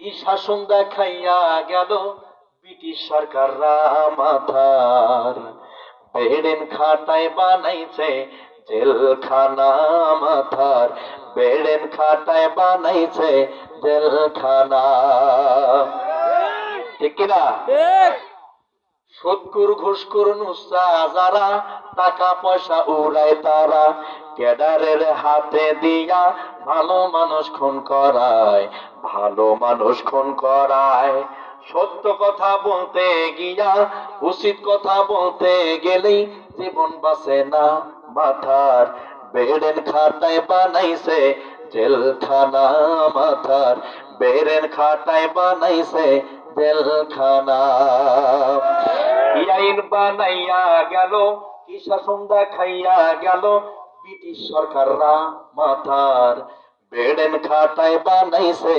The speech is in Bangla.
কি শাসন দেখাইয়া গেল ব্রিটিশ সরকাররা মাথার, বেড়েন খাটায় বানাইছে জেলখানা মাথার, বেড়েন খাটায় বানাইছে জেলখানা। ঠিক কিনা? সুদখোর ঘুষখোর নুসরা যারা, টাকা পয়সা উড়ায় তারা, ক্যাডারের হাতে দিয়া ভালো মানুষ খুন করায়, ভালো মানুষ খুন করায়। সত্য কথা বলতে গিয়া উচিত কথা বলতে গেলেই জীবন বাঁচে না মাথার, বেড়েন খাটায় বানাইছে জেলখানা মাথার, বেড়েন খাটায় বানাইছে জেলখানা। কি আইন বানাইয়া গেল, কি শাসন দেখাইয়া গেল ব্রিটিশ সরকাররা মাথার, বেড়েন খাটায় বানাইছে